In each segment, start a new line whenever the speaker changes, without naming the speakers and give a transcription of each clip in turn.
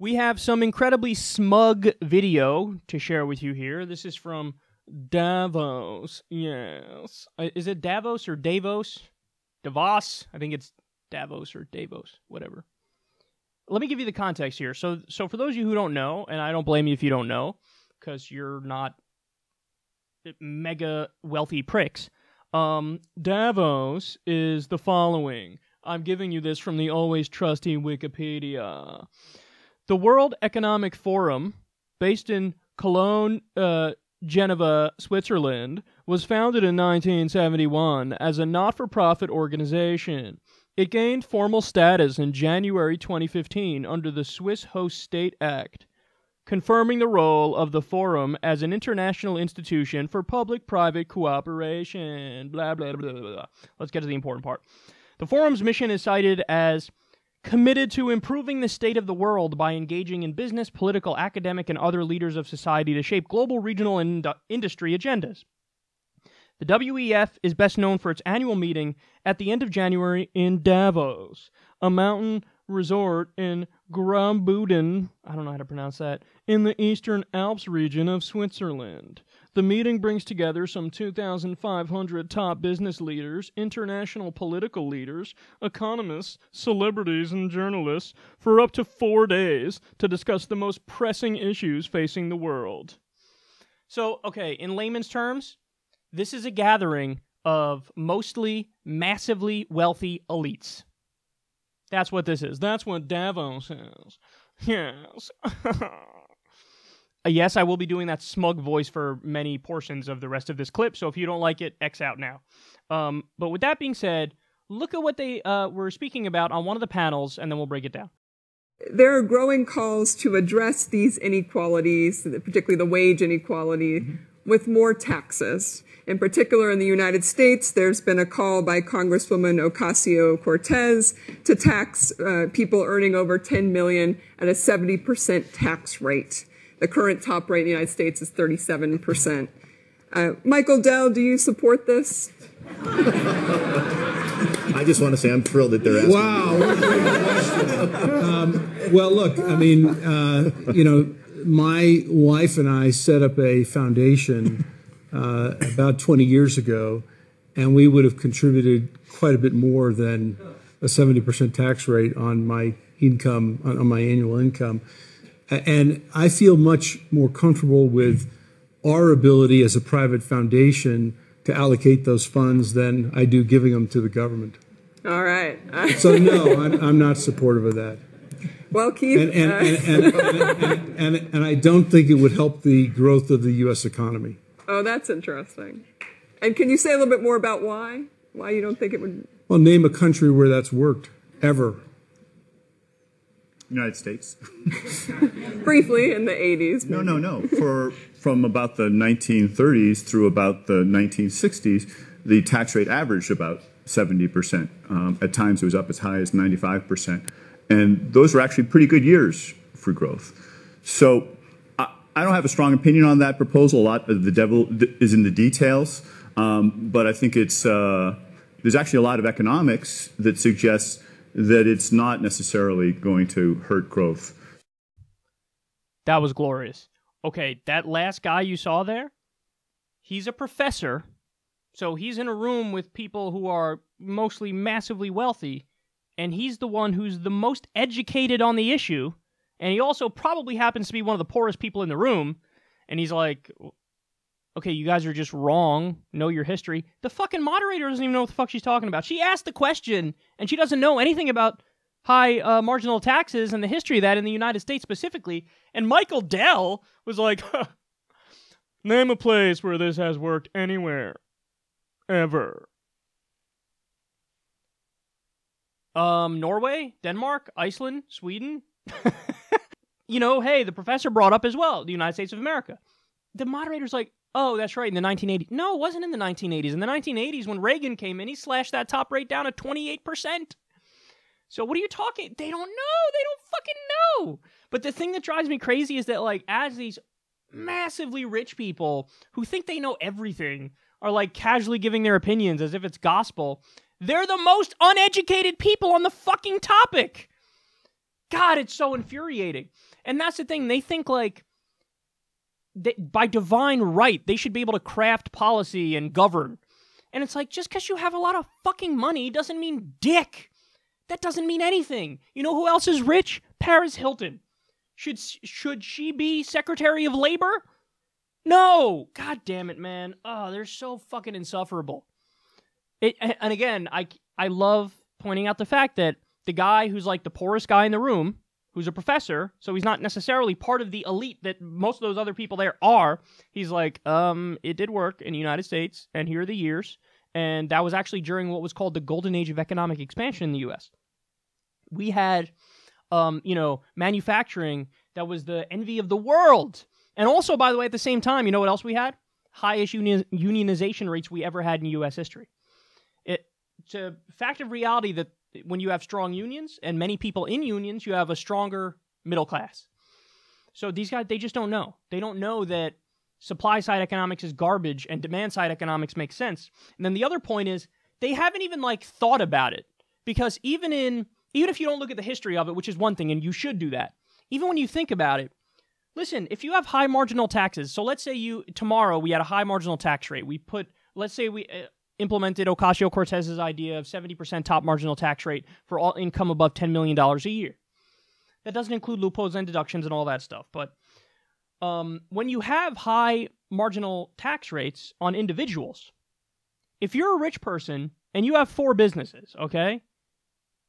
We have some incredibly smug video to share with you here. This is from Davos. Yes. Is it Davos or Davos? Davos? I think it's Davos or Davos, whatever. Let me give you the context here. So for those of you who don't know, and I don't blame you if you don't know, because you're not mega wealthy pricks, Davos is the following. I'm giving you this from the always trusty Wikipedia. The World Economic Forum, based in Cologne, Geneva, Switzerland, was founded in 1971 as a not-for-profit organization. It gained formal status in January 2015 under the Swiss Host State Act, confirming the role of the Forum as an international institution for public-private cooperation. Blah, blah, blah, blah, blah. Let's get to the important part. The Forum's mission is cited as committed to improving the state of the world by engaging in business, political, academic, and other leaders of society to shape global, regional, and industry agendas. The WEF is best known for its annual meeting at the end of January in Davos, a mountain resort in Graubünden, I don't know how to pronounce that, in the Eastern Alps region of Switzerland. The meeting brings together some 2,500 top business leaders, international political leaders, economists, celebrities, and journalists for up to 4 days to discuss the most pressing issues facing the world. So, okay, in layman's terms, this is a gathering of mostly massively wealthy elites. That's what this is. That's what Davos is. Yes. Yes, I will be doing that smug voice for many portions of the rest of this clip, so if you don't like it, X out now. But with that being said, look at what they were speaking about on one of the panels, and then we'll break it down.
There are growing calls to address these inequalities, particularly the wage inequality, with more taxes. In particular, in the United States, there's been a call by Congresswoman Ocasio-Cortez to tax people earning over $10 million at a 70% tax rate. The current top rate in the United States is 37%. Michael Dell, do you support this?
I just want to say I'm thrilled that they're asking.
Wow, what a great question. Well, look, I mean, you know, my wife and I set up a foundation about 20 years ago, and we would have contributed quite a bit more than a 70% tax rate on my income, on my annual income. And I feel much more comfortable with our ability as a private foundation to allocate those funds than I do giving them to the government.
All right.
So no, I'm not supportive of that.
Well, Keith,
and I don't think it would help the growth of the U.S. economy.
Oh, that's interesting. And can you say a little bit more about why? Why you don't think it would?
Well, name a country where that's worked, ever.
United States.
Briefly, in the 80s.
Maybe. No. From about the 1930s through about the 1960s, the tax rate averaged about 70%. At times, it was up as high as 95%. And those were actually pretty good years for growth. So I don't have a strong opinion on that proposal. A lot of the devil is in the details. But I think it's there's actually a lot of economics that suggests that it's not necessarily going to hurt growth.
That was glorious. Okay, that last guy you saw there, he's a professor, so he's in a room with people who are mostly massively wealthy, and he's the one who's the most educated on the issue, and he also probably happens to be one of the poorest people in the room, and he's like, okay, you guys are just wrong, know your history. The fucking moderator doesn't even know what the fuck she's talking about. She asked the question, and she doesn't know anything about high marginal taxes and the history of that in the United States specifically, and Michael Dell was like, name a place where this has worked anywhere. Ever. Norway, Denmark, Iceland, Sweden. You know, hey, the professor brought up as well, the United States of America. The moderator's like, oh, that's right, in the 1980s. No, it wasn't in the 1980s. In the 1980s, when Reagan came in, he slashed that top rate down to 28%. So what are you talking? They don't know. They don't fucking know. But the thing that drives me crazy is that, like, as these massively rich people who think they know everything are, like, casually giving their opinions as if it's gospel, they're the most uneducated people on the fucking topic. God, it's so infuriating. And that's the thing. They think like by divine right, they should be able to craft policy and govern. And it's like, just because you have a lot of fucking money doesn't mean dick. That doesn't mean anything. You know who else is rich? Paris Hilton. Should she be Secretary of Labor? No. God damn it, man. Oh, they're so fucking insufferable. And again, I love pointing out the fact that the guy who's like the poorest guy in the room, who's a professor, so he's not necessarily part of the elite that most of those other people there are, he's like, it did work in the United States, and here are the years, and that was actually during what was called the golden age of economic expansion in the U.S. We had, manufacturing that was the envy of the world. And also, by the way, at the same time, you know what else we had? Highest unionization rates we ever had in U.S. history. It's a fact of reality that when you have strong unions and many people in unions, you have a stronger middle class. So these guys, they just don't know. They don't know that supply-side economics is garbage and demand-side economics makes sense. And then the other point is they haven't even, thought about it. Because even if you don't look at the history of it, which is one thing, and you should do that, even when you think about it, listen, if you have high marginal taxes, so let's say tomorrow we had a high marginal tax rate. Let's say we implemented Ocasio-Cortez's idea of 70% top marginal tax rate for all income above $10 million a year. That doesn't include loopholes and deductions and all that stuff. But when you have high marginal tax rates on individuals, if you're a rich person and you have 4 businesses, okay,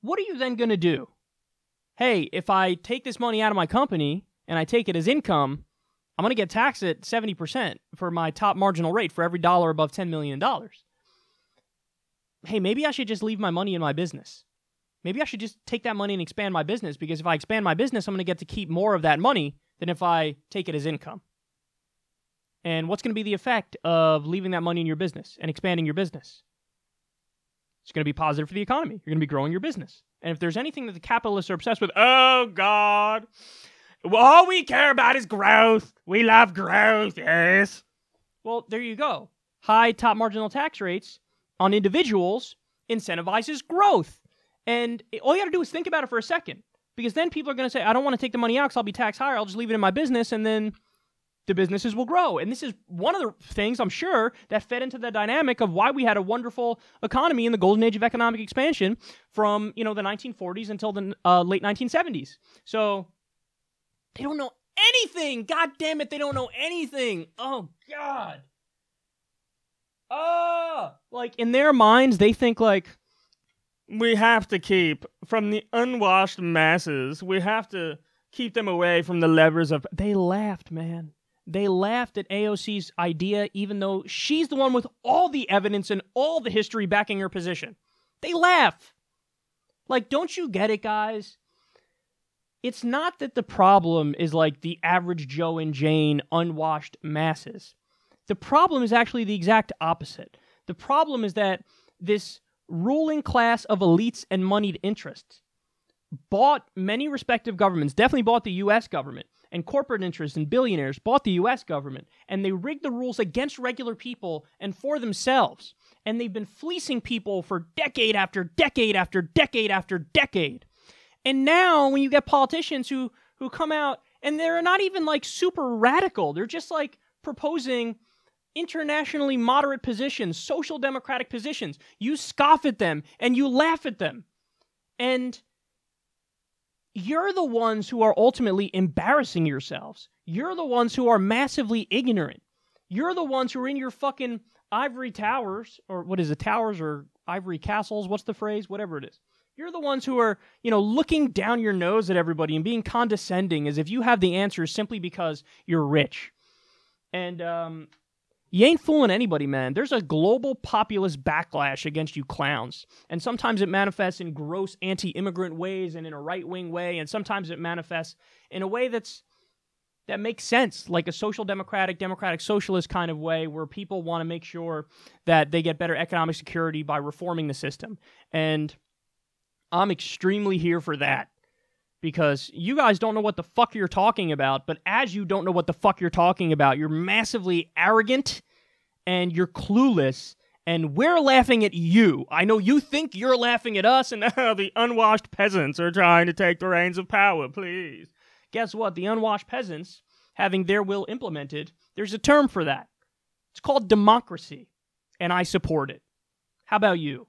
what are you then going to do? Hey, if I take this money out of my company and I take it as income, I'm going to get taxed at 70% for my top marginal rate for every dollar above $10 million. Hey, maybe I should just leave my money in my business. Maybe I should just take that money and expand my business, because if I expand my business, I'm going to get to keep more of that money than if I take it as income. And what's going to be the effect of leaving that money in your business and expanding your business? It's going to be positive for the economy. You're going to be growing your business. And if there's anything that the capitalists are obsessed with, oh, God, all we care about is growth. We love growth, yes. Well, there you go. High top marginal tax rates on individuals incentivizes growth. And all you got to do is think about it for a second. Because then people are going to say, I don't want to take the money out because I'll be taxed higher. I'll just leave it in my business, and then the businesses will grow. And this is one of the things, I'm sure, that fed into the dynamic of why we had a wonderful economy in the golden age of economic expansion from, the 1940s until the late 1970s. So they don't know anything. God damn it, they don't know anything. Oh, God. In their minds, they think we have to keep from the unwashed masses. We have to keep them away from the levers of... They laughed, man. They laughed at AOC's idea, even though she's the one with all the evidence and all the history backing her position. They laugh. Don't you get it, guys? It's not that the problem is the average Joe and Jane unwashed masses. The problem is actually the exact opposite. The problem is that this ruling class of elites and moneyed interests bought many respective governments, definitely bought the U.S. government, and corporate interests and billionaires bought the U.S. government, and they rigged the rules against regular people and for themselves. And they've been fleecing people for decade after decade after decade after decade. And now when you get politicians who come out, and they're not even super radical, they're just proposing internationally moderate positions, social democratic positions. You scoff at them and you laugh at them. And you're the ones who are ultimately embarrassing yourselves. You're the ones who are massively ignorant. You're the ones who are in your fucking ivory towers, or what is it, towers or ivory castles? What's the phrase? Whatever it is. You're the ones who are, looking down your nose at everybody and being condescending as if you have the answers simply because you're rich. And, you ain't fooling anybody, man. There's a global populist backlash against you clowns. And sometimes it manifests in gross anti-immigrant ways and in a right-wing way, and sometimes it manifests in a way that makes sense, like a social democratic socialist kind of way where people want to make sure that they get better economic security by reforming the system. And I'm extremely here for that. Because you guys don't know what the fuck you're talking about, but as you don't know what the fuck you're talking about, you're massively arrogant, and you're clueless, And we're laughing at you. I know you think you're laughing at us, and the unwashed peasants are trying to take the reins of power, please. Guess what? The unwashed peasants, having their will implemented, there's a term for that. It's called democracy, and I support it. How about you?